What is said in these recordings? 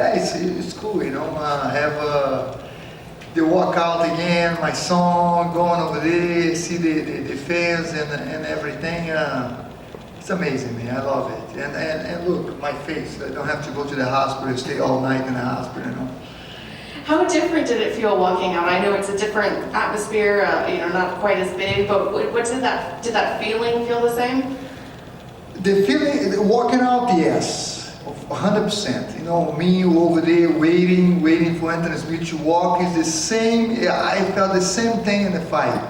Yeah, it's cool, you know. I have the workout again, my song, going over there, see the fans and everything. It's amazing, man. I love it. And look, my face. I don't have to go to the hospital and stay all night in the hospital, you know. How different did it feel walking out? I know it's a different atmosphere, not quite as big, but what did that feeling feel the same? The feeling, walking out, yes, 100%. You know, me over there waiting for Anthony Smith to walk is the same. I felt the same thing in the fight.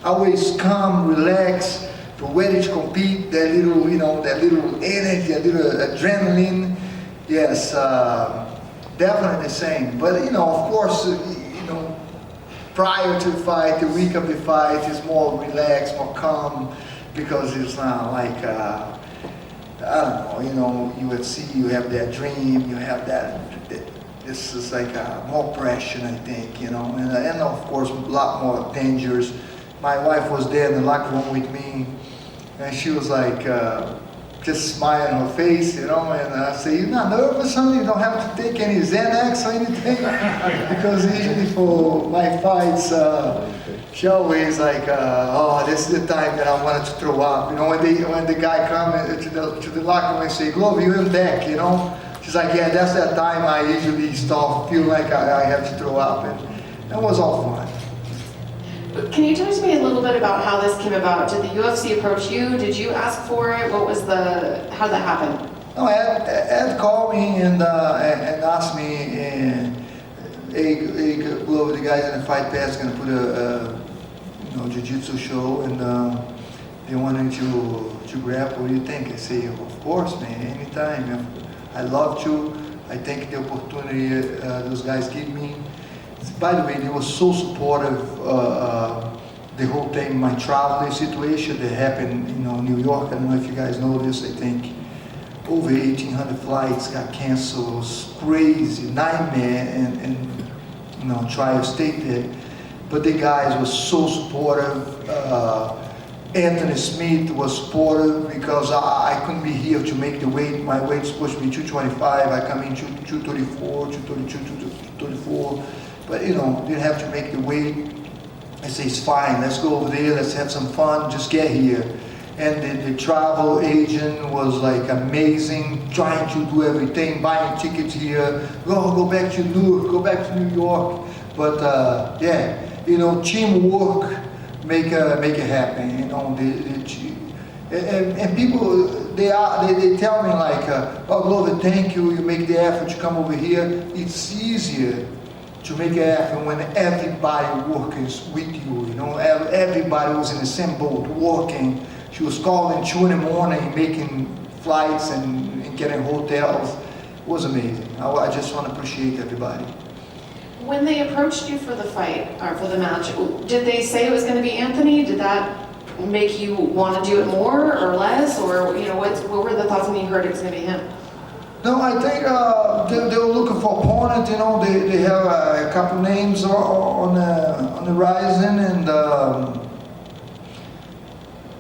Always calm, relaxed, ready to compete. That little, that little energy, that little adrenaline. Yes, definitely the same. But of course, prior to the fight, the week of the fight is more relaxed, more calm, because it's not like. I don't know, UFC, you have that dream, you have this is like more pressure, I think, and of course a lot more dangers. My wife was there in the locker room with me, and she was like, just smiling on her face, and I say, you're not nervous, honey? You don't have to take any Xanax or anything? Because usually for my fights, she always like, oh, this is the time that I wanted to throw up. When the guy comes to the locker room and say, Glover, you're in back, She's like, yeah, that's that time I usually start feeling like I have to throw up, and that was all fun. Can you talk to me a little bit about how this came about? Did the UFC approach you? Did you ask for it? How did that happen? No, Ed called me and asked me, hey, Glover, the guys in the Fight Pass going to put a jiu-jitsu show, and they wanted to grapple. What do you think? I say, of course, man, anytime. I love to. I think the opportunity those guys give me. By the way, they were so supportive the whole time. My traveling situation that happened in New York, I don't know if you guys know this, I think over 1,800 flights got canceled. It was crazy, nightmare, and try to stay there. But the guys were so supportive. Anthony Smith was supportive because I couldn't be here to make the weight. My weight's supposed to be 225. I come in 234, 232, 234. But didn't have to make the weight. I say, it's fine, let's go over there, let's have some fun, just get here. And the travel agent was like amazing, trying to do everything, buying tickets here, go back to Newark, go back to New York. But teamwork make it happen. And people, they tell me like, oh Glover, thank you, you make the effort to come over here. It's easier to make it happen when everybody works with you. Everybody was in the same boat, working. She was calling 2 in the morning, making flights and getting hotels. It was amazing. I just want to appreciate everybody. When they approached you for the fight, or for the match, did they say it was going to be Anthony? Did that make you want to do it more or less? Or, what were the thoughts when you heard it was going to be him? No, I think they were looking for opponent. They have a couple names on the horizon, and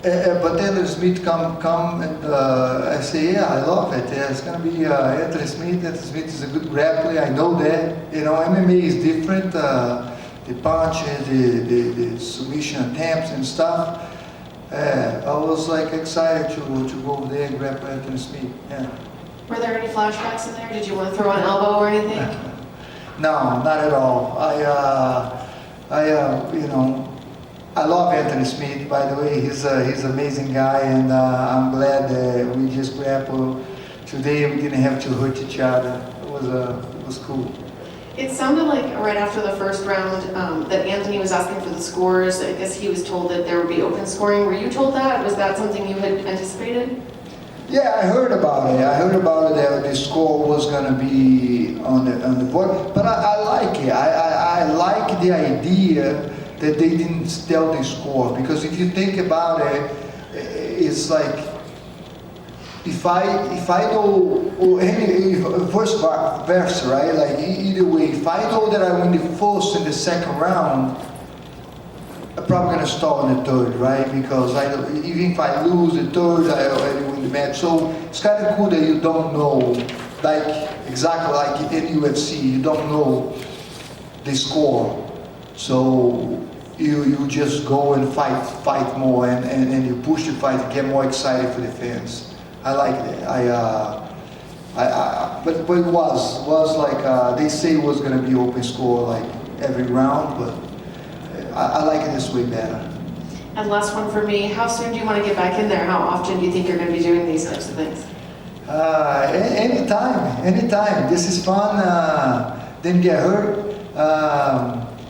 but Anthony Smith come and I say, yeah, I love it. Yeah, it's gonna be Anthony Smith. Anthony Smith is a good grappler. I know that. MMA is different. The punches, the submission attempts and stuff. I was like excited to go over there and grapple Anthony Smith. Yeah. Were there any flashbacks in there? Did you want to throw an elbow or anything? No, not at all. I love Anthony Smith. By the way, he's an amazing guy, and I'm glad that we just grappled today. We didn't have to hurt each other. It was cool. It sounded like right after the first round that Anthony was asking for the scores. I guess he was told that there would be open scoring. Were you told that? Was that something you had anticipated? Yeah, I heard about it. I heard about it that the score was going to be on the board. But I like it. I like the idea that they didn't tell the score, because if you think about it, it's like if I know, or any first verse, right? Like either way, if I know that I win the first and the second round, I'm probably gonna start in the third, right? Because even if I lose the third, I already win the match. So it's kind of cool that you don't know like exactly like in UFC, you don't know the score, so you just go and fight more, and you push the fight to get more excited for the fans. I like that. But it was like they say it was gonna be open score like every round, but I like it this way better. And last one for me, how soon do you want to get back in there? How often do you think you're going to be doing these types of things? Anytime. This is fun. Didn't get hurt.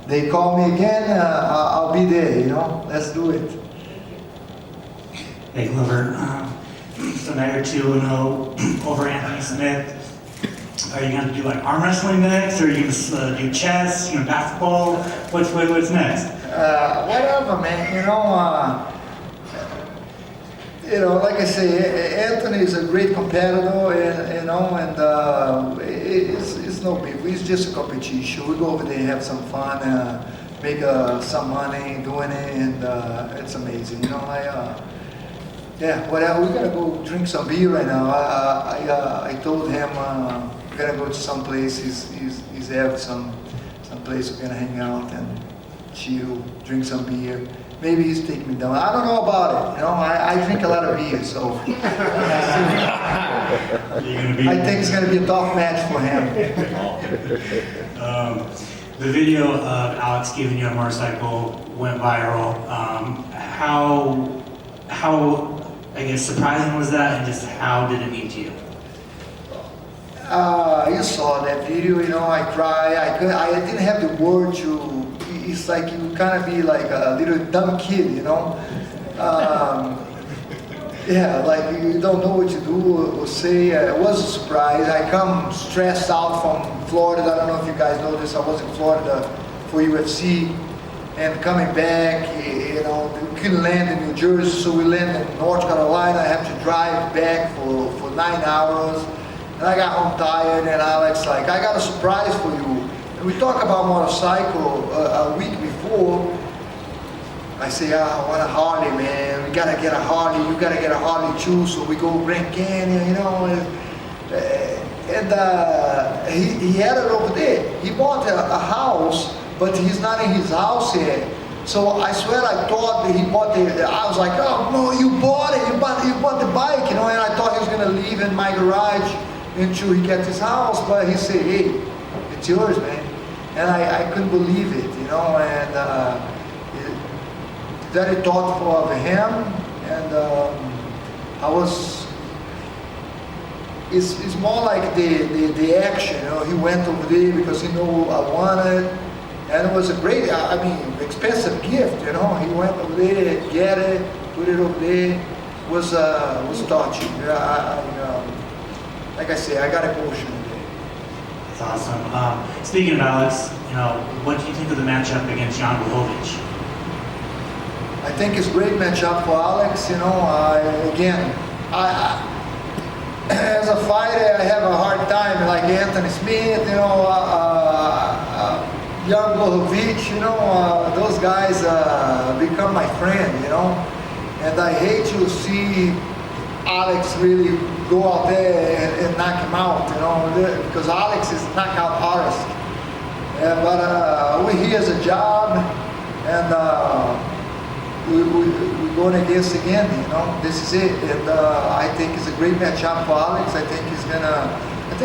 They call me again. I'll be there. You know, let's do it. Hey Glover, so now you're 2-0 over Anthony Smith. Are you going to do like arm wrestling next, or are you going to do chess, basketball? What's next? Whatever, man. Like I say, Anthony is a great competitor, and it's no big. It's just a competition. We go over there and have some fun, make some money doing it, and it's amazing. Whatever. We're gonna go drink some beer right now. I told him we're gonna go to some place. He's have some place we're gonna hang out and chill, drink some beer. Maybe he's taking me down. I don't know about it. I drink a lot of beer, so I think it's going to be a tough match for him. The video of Alex giving you a motorcycle went viral. How I guess surprising was that, and just how did it mean to you? You saw that video. I cried. I didn't have the word to. It's like you kind of be like a little dumb kid, like you don't know what to do or say. It was a surprise. I come stressed out from Florida. I don't know if you guys know this. I was in Florida for UFC, and coming back, we couldn't land in New Jersey, so we landed in North Carolina. I have to drive back for 9 hours, and I got home tired. And Alex like, I got a surprise for you. We talk about motorcycle a week before. I say, I want a Harley, man. We gotta get a Harley. You gotta get a Harley too. So we go Grand Canyon, and he had it over there. He bought a house, but he's not in his house yet. So I swear I thought that he bought I was like, oh no, you bought it. You bought the bike, and I thought he was gonna leave in my garage until he gets his house. But he said, hey, it's yours, man. And I couldn't believe it, and very thoughtful of him, and it's more like the action, he went over there because he knew I wanted, and it was a great, expensive gift, he went over there, get it, put it over there, was touching. Like I say, I got emotional. That's awesome. Speaking of Alex, what do you think of the matchup against Jan Blachowicz? I think it's a great matchup for Alex. As a fighter, I have a hard time, like Anthony Smith, Jan Blachowicz, those guys become my friend, and I hate to see Alex really go out there and knock him out, because Alex is knockout artist. But we're here as a job, and we're going against again, this is it. And I think it's a great matchup for Alex. I think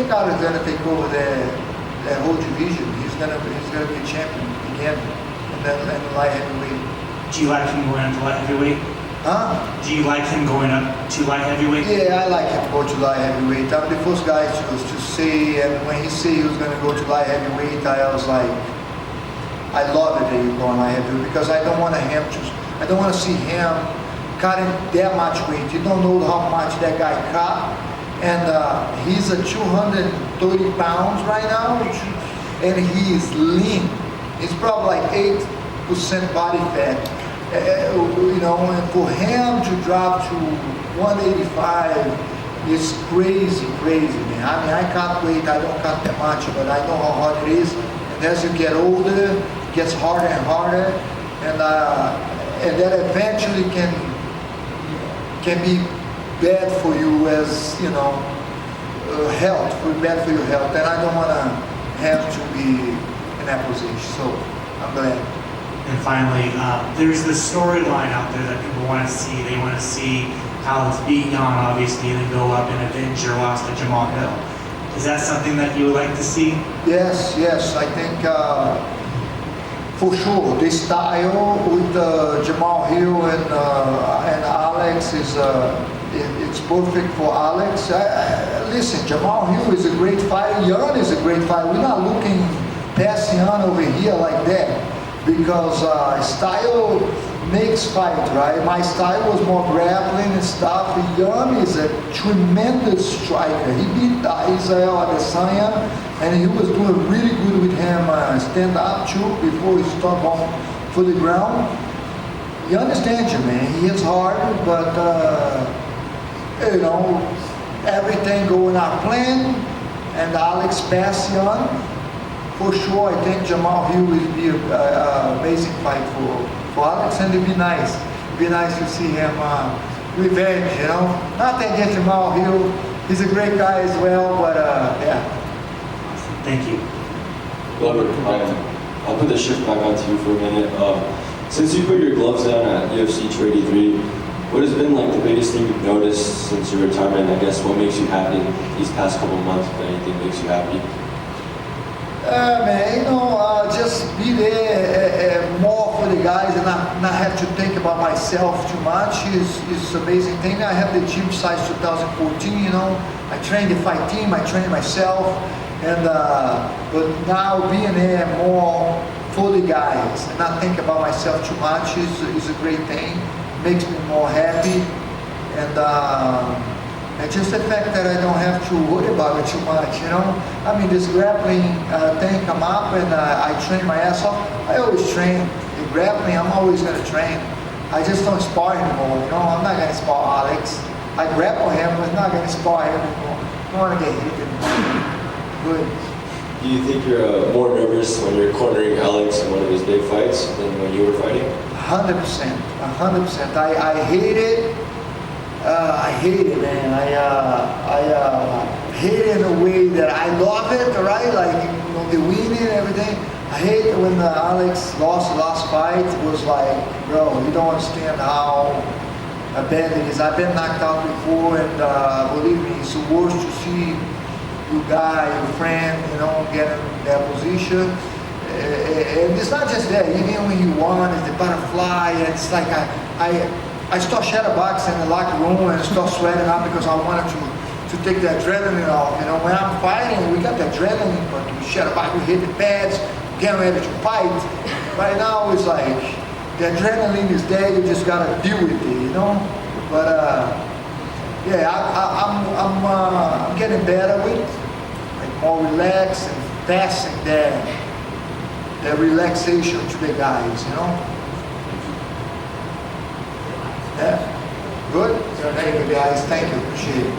Alex is gonna take over that whole division. He's gonna be a champion again, and then light heavyweight. Do you like him going up to light heavyweight? Huh? Do you like him going up to light heavyweight? Yeah, I like him to go to light heavyweight. I'm the first guy to say, and when he said he was going to go to light heavyweight, I was like, I love it that you're going light heavyweight, because I don't want to see him cutting that much weight. You don't know how much that guy cut, and he's at 230 pounds right now, and he is lean. He's probably like 8% body fat. And for him to drop to 185 is crazy, man. I cut weight, I don't cut that much, but I know how hard it is. And as you get older, it gets harder and harder, and that eventually can be bad for you, as health, bad for your health, and I don't want to have to be in that position. So I'm glad. And finally, there's this storyline out there that people want to see. They want to see Alex beat Jan, obviously, and then go up and avenge your loss to Jamal Hill. Is that something that you would like to see? Yes, I think for sure the style with Jamal Hill and Alex is it's perfect for Alex. Listen, Jamal Hill is a great fighter. Jan is a great fighter. We're not looking past Jan over here like that because style makes fight, right? My style was more grappling and stuff. Jan is a tremendous striker. He beat Israel Adesanya, and he was doing really good with him stand up too before he started going for the ground. You understand you, man. He hits hard, but you know, everything going our plan, and Alex passed Jan. For sure, I think Jamal Hill will be an amazing fight for Alex, and it'd be nice. It'd be nice to see him revenge, you know. Not that against Jamal Hill, he's a great guy as well, but yeah. Thank you. Glover, I'll put the shift back onto you for a minute. Since you put your gloves down at UFC 283, what has been like the biggest thing you've noticed since your retirement? I guess what makes you happy these past couple months, if anything makes you happy? Man, you know, just be there more for the guys and not have to think about myself too much is amazing thing. I have the gym size 2014, you know. I train the fight team, I train myself, and but now being there more for the guys and not think about myself too much is a great thing. Makes me more happy, and just the fact that I don't have to worry about it too much, you know. I mean, this grappling thing come up and I train my ass off. I always train. The grappling, I'm always going to train. I just don't spar anymore, you know. I'm not going to spar Alex. I grapple him, but I'm not going to spar him anymore. I don't want to get hit anymore. Good. Do you think you're more nervous when you're cornering Alex in one of his big fights than when you were fighting? 100%. 100%. I hate it. I hate it, man. I hate it in a way that I love it, right? Like, you know, the winning and everything. I hate it when Alex lost the last fight. It was like, bro, you don't understand how bad it is. I've been knocked out before, and believe me, it's the worst to see your guy, your friend, you know, get in that position. And it's not just that. Even when you won, it's the butterfly. And it's like I start shadowboxing in the locker room and start sweating out because I wanted to take the adrenaline off. You know, when I'm fighting, we got the adrenaline, but we shadowbox, we hit the pads, getting ready to fight. Right now, it's like the adrenaline is there. You just gotta deal with it, you know. But yeah, I'm getting better with it, like more relaxed and passing that relaxation to the guys, you know. Yeah, good. Thank you guys. Thank you. Appreciate it.